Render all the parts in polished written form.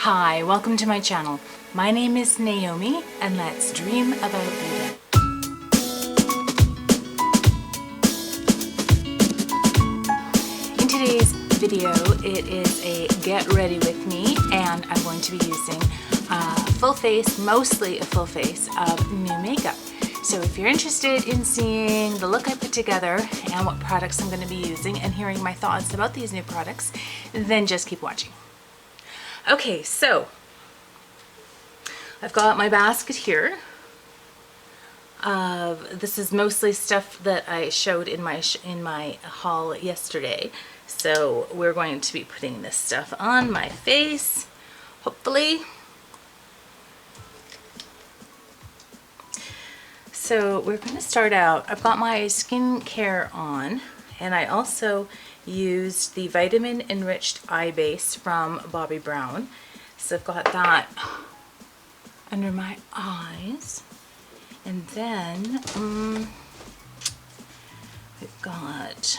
Hi, welcome to my channel. My name is Naomi, and let's dream about beauty. In today's video, it is a get ready with me, and I'm going to be using full face, mostly a full face of new makeup. So if you're interested in seeing the look I put together and what products I'm going to be using and hearing my thoughts about these new products, then just keep watching. Okay, so I've got my basket here. This is mostly stuff that I showed in my haul yesterday. So we're going to be putting this stuff on my face, hopefully. So we're going to start out. I've got my skincare on, and I also used the vitamin enriched eye base from Bobbi Brown. So I've got that under my eyes, and then we've got,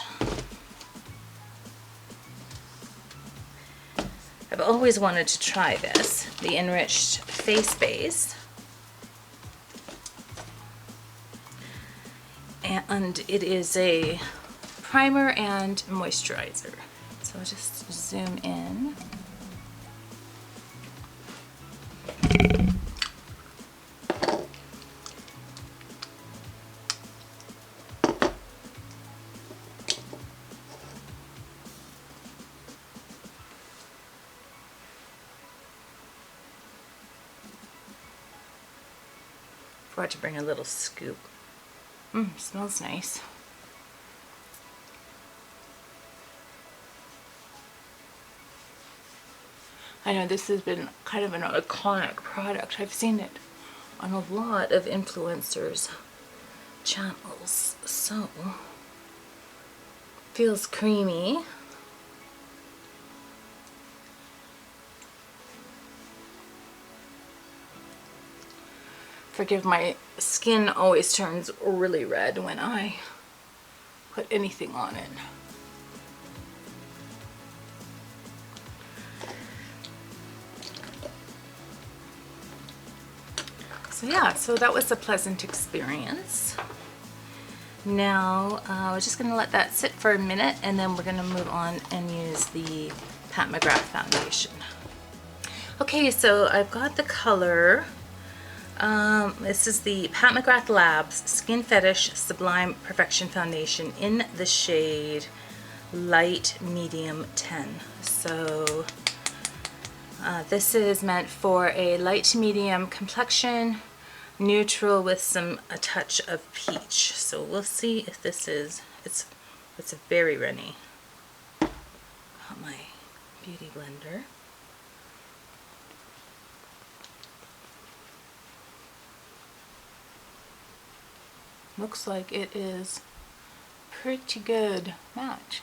I've always wanted to try this, the enriched face base. And it is a primer and moisturizer. So I'll just zoom in. Forgot to bring a little scoop. Smells nice. I know this has been kind of an iconic product. I've seen it on a lot of influencers' channels. So, feels creamy. Forgive, my skin always turns really red when I put anything on it. So yeah, so that was a pleasant experience. Now we're just going to let that sit for a minute, and then we're going to move on and use the Mcgrath foundation. Okay, so I've got the color. This is the Mcgrath Labs Skin Fetish Sublime Perfection Foundation in the shade Light Medium 10. So this is meant for a light to medium complexion, neutral with a touch of peach. So we'll see if this is, it's a very runny. Got my beauty blender. Looks like it is pretty good match.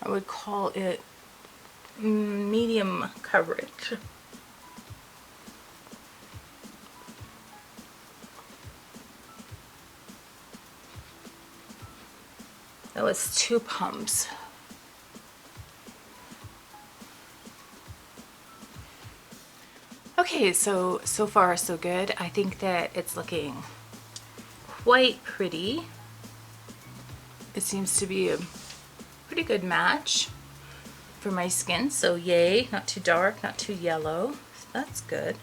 I would call it medium coverage. That was 2 pumps. Okay, so far so good. I think that it's looking quite pretty. It seems to be a pretty good match for my skin, so yay. Not too dark, not too yellow, so that's good.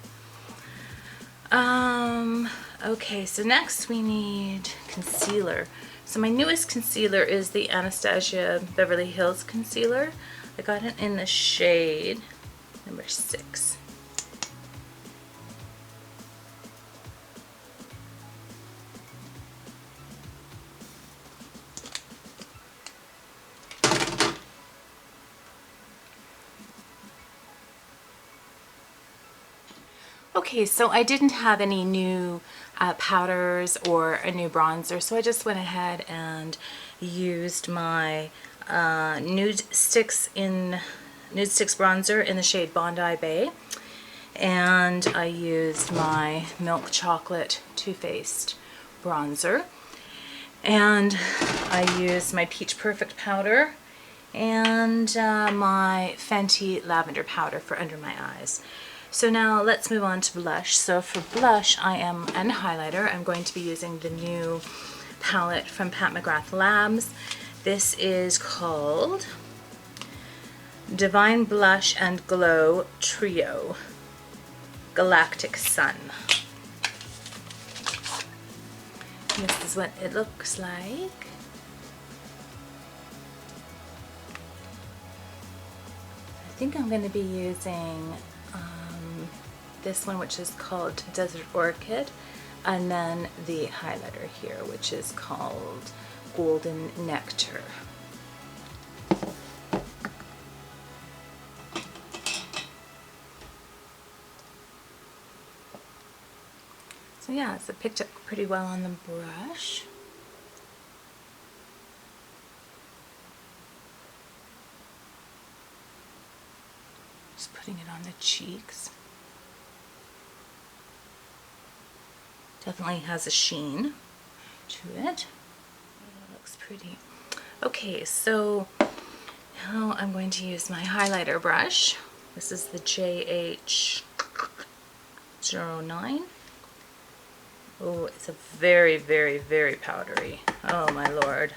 Okay, so next we need concealer. So my newest concealer is the Anastasia Beverly Hills concealer. I got it in the shade number 6. Okay, so I didn't have any new powders or a new bronzer, so I just went ahead and used my Nude Sticks bronzer in the shade Bondi Bay, and I used my Milk Chocolate Too Faced bronzer. And I use my Peach Perfect powder and my Fenty Lavender powder for under my eyes. So now let's move on to blush. So for blush, and highlighter, I'm going to be using the new palette from Pat McGrath Labs. This is called Divine Blush and Glow Trio Galactic Sun. This is what it looks like. I think I'm going to be using this one, which is called Desert Orchid, and then the highlighter here, which is called Golden Nectar. So yeah, so it picked up pretty well on the brush. Just putting it on the cheeks. Definitely has a sheen to it. It looks pretty. Okay, so now I'm going to use my highlighter brush. This is the JH09. Oh, it's a very, very, very powdery. Oh my lord.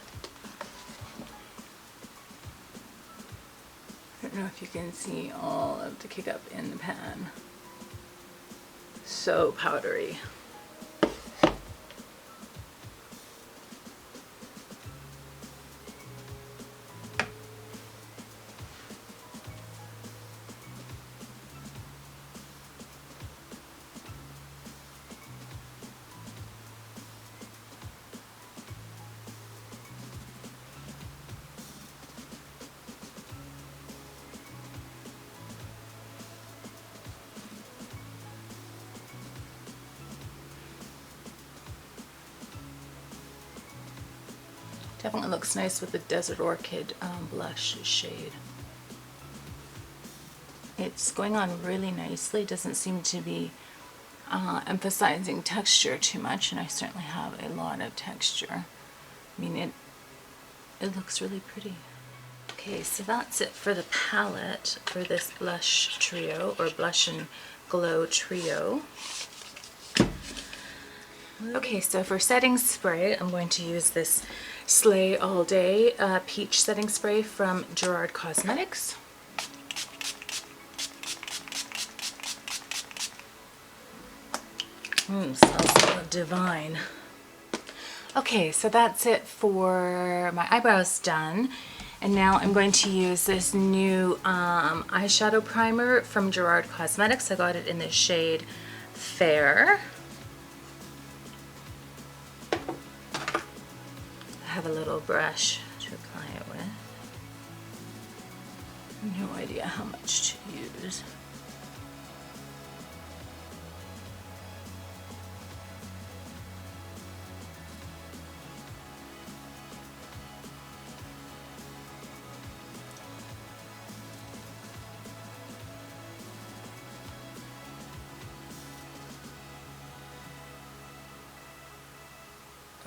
I don't know if you can see all of the kick up in the pan. So powdery. Definitely looks nice with the Desert Orchid blush shade. It's going on really nicely. Doesn't seem to be emphasizing texture too much, and I certainly have a lot of texture. I mean, it looks really pretty. Okay, so that's it for the palette for this blush trio, or blush and glow trio. Okay, so for setting spray, I'm going to use this Slay All Day Peach setting spray from Gerard Cosmetics. Smells divine. Okay, so that's it for my eyebrows done. And now I'm going to use this new eyeshadow primer from Gerard Cosmetics. I got it in the shade Fair. I have a little brush to apply it with. No idea how much to use.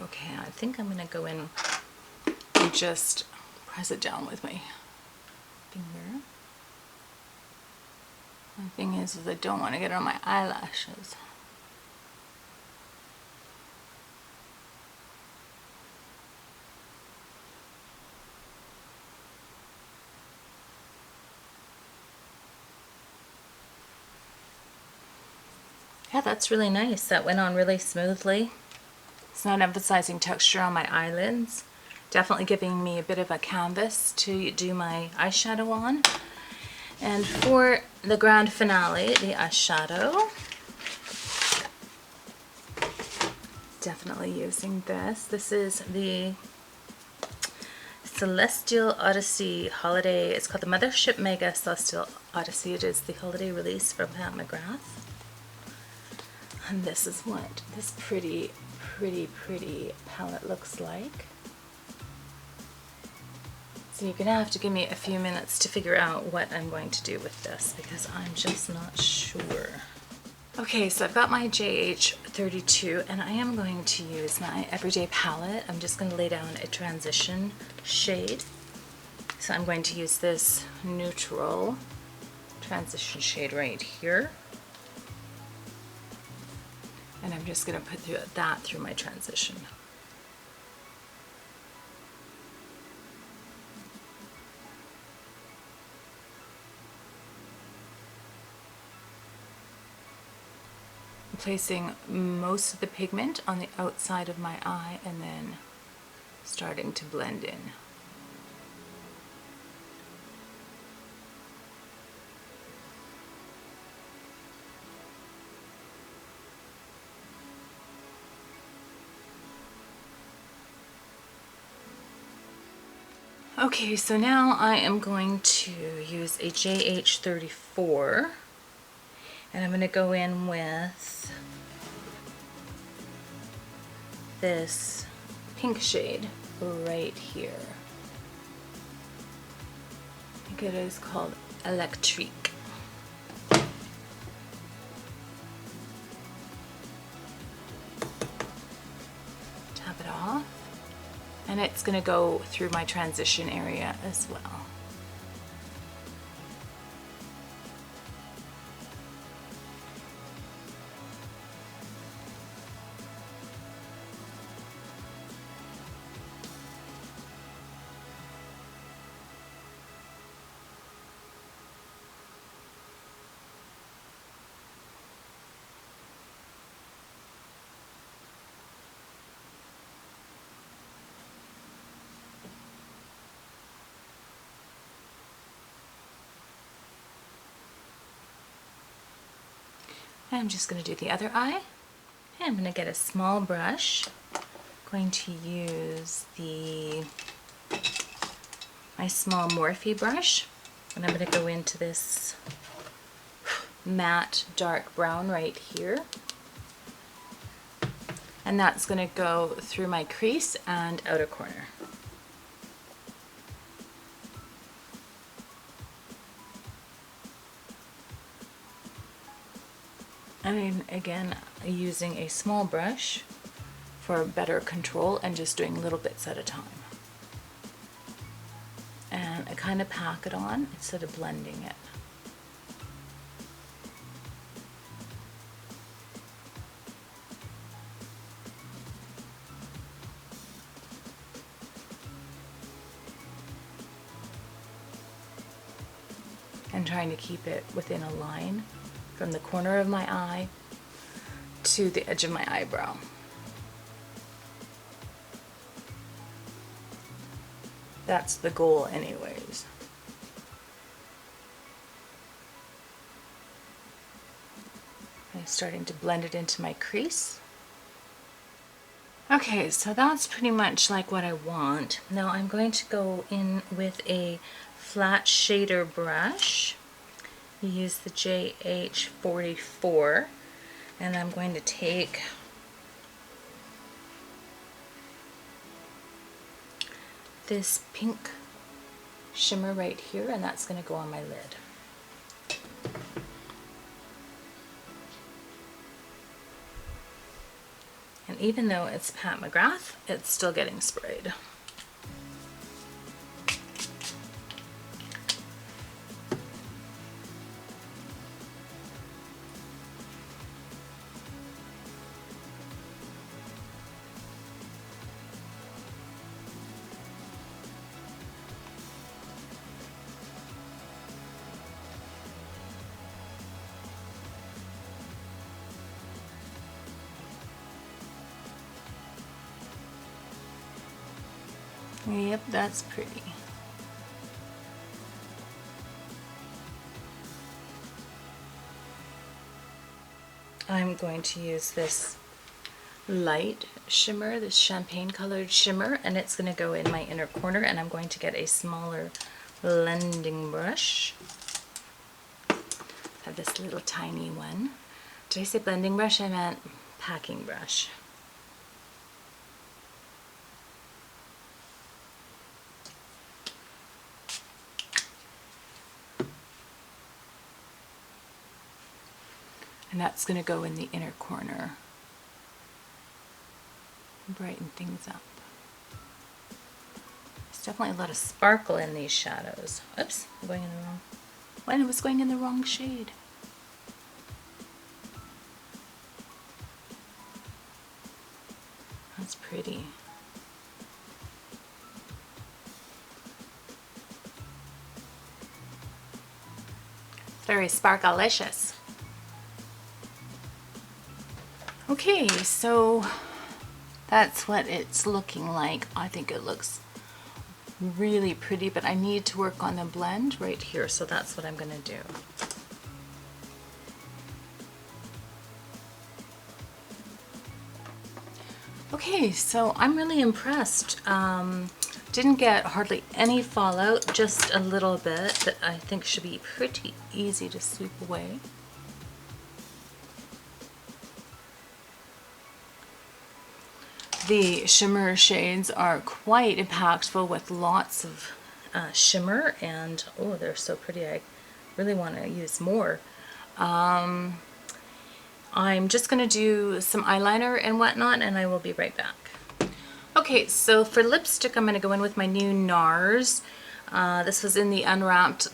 Okay, I think I'm going to go in and just press it down with my finger. The thing is I don't want to get it on my eyelashes. Yeah, that's really nice. That went on really smoothly. It's not emphasizing texture on my eyelids. Definitely giving me a bit of a canvas to do my eyeshadow on. And for the grand finale, the eyeshadow, definitely using this. This is the Celestial Odyssey Holiday. It's called the Mothership Mega Celestial Odyssey. It is the holiday release from Pat McGrath. And this is what this pretty palette looks like. So you're gonna have to give me a few minutes to figure out what I'm going to do with this, because I'm just not sure. Okay, so I've got my JH32 and I am going to use my Everyday palette. I'm just going to lay down a transition shade. So I'm going to use this neutral transition shade right here. And I'm just going to put that through my transition. Placing most of the pigment on the outside of my eye and then starting to blend in. Okay, so now I am going to use a JH34 and I'm going to go in with this pink shade right here. I think it is called Electrique. Tap it off, and it's going to go through my transition area as well. I'm just going to do the other eye. And I'm going to get a small brush. I'm going to use my small Morphe brush. And I'm going to go into this matte dark brown right here. And that's going to go through my crease and outer corner. And again, using a small brush for better control and just doing little bits at a time. And I kind of pack it on instead of blending it. And trying to keep it within a line from the corner of my eye to the edge of my eyebrow. That's the goal anyways. I'm starting to blend it into my crease. Okay, so that's pretty much like what I want. Now I'm going to go in with a flat shader brush. Use the JH44 and I'm going to take this pink shimmer right here and that's going to go on my lid. And even though it's Pat McGrath, it's still getting sprayed. Yep, that's pretty. I'm going to use this light shimmer, this champagne colored shimmer, and it's going to go in my inner corner, and I'm going to get a smaller blending brush. I have this little tiny one. Did I say blending brush? I meant packing brush. And that's going to go in the inner corner. Brighten things up. There's definitely a lot of sparkle in these shadows. Oops, I'm going in the wrong. When I was going in the wrong shade. That's pretty. It's very sparkalicious. Okay, so that's what it's looking like. I think it looks really pretty, but I need to work on the blend right here, so that's what I'm going to do. Okay, so I'm really impressed. Didn't get hardly any fallout, just a little bit that I think should be pretty easy to sweep away. The shimmer shades are quite impactful with lots of shimmer, and oh, they're so pretty. I really want to use more. I'm just going to do some eyeliner and whatnot, and I will be right back. Okay, so for lipstick, I'm going to go in with my new NARS. This was in the unwrapped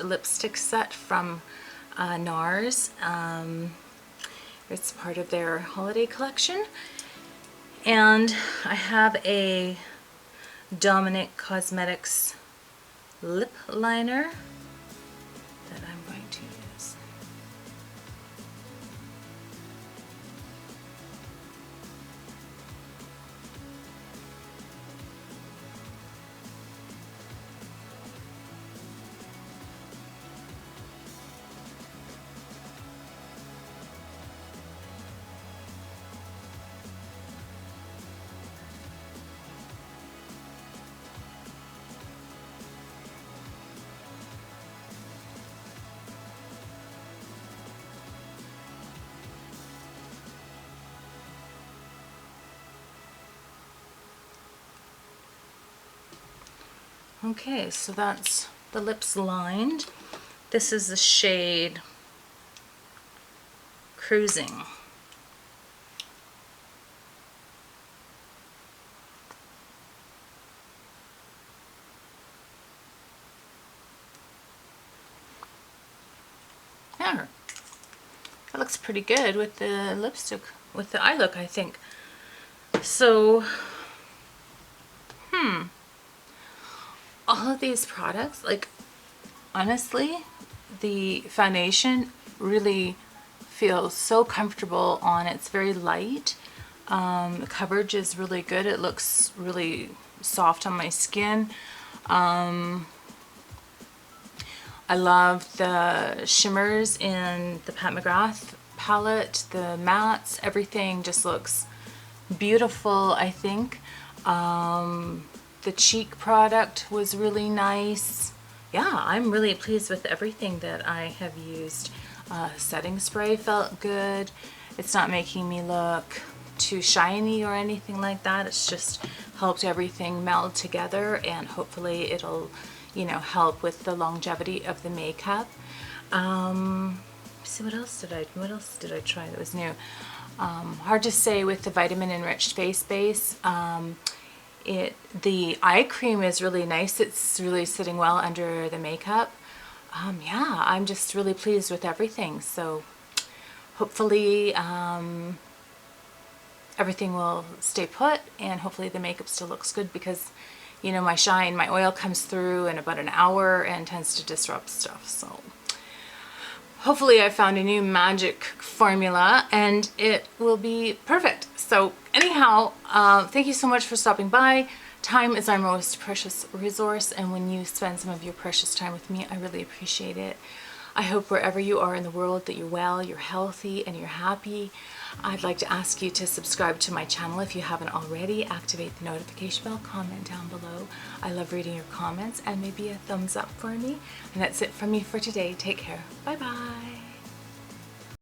lipstick set from NARS. It's part of their holiday collection. And I have a Dominic Cosmetics lip liner that I'm going to use. Okay, so that's the lips lined. This is the shade Cruising. Yeah, that looks pretty good with the lipstick, with the eye look, I think. So, all of these products, like, honestly, the foundation really feels so comfortable on. It's very light. The coverage is really good. It looks really soft on my skin. I love the shimmers in the Pat McGrath palette, the mattes, everything just looks beautiful, I think. The cheek product was really nice. Yeah, I'm really pleased with everything that I have used. Setting spray felt good. It's not making me look too shiny or anything like that. It's just helped everything meld together, and hopefully it'll, you know, help with the longevity of the makeup. See, what else did I try that was new? Hard to say with the vitamin enriched face base. The eye cream is really nice. It's really sitting well under the makeup. Yeah, I'm just really pleased with everything. So hopefully everything will stay put, and hopefully the makeup still looks good, because, you know, my oil comes through in about an hour and tends to disrupt stuff. So hopefully I found a new magic formula and it will be perfect. So anyhow, thank you so much for stopping by. Time is our most precious resource, and when you spend some of your precious time with me, I really appreciate it. I hope wherever you are in the world that you're well, you're healthy, and you're happy. I'd like to ask you to subscribe to my channel if you haven't already. Activate the notification bell, comment down below. I love reading your comments, and maybe a thumbs up for me. And that's it from me for today. Take care. Bye bye.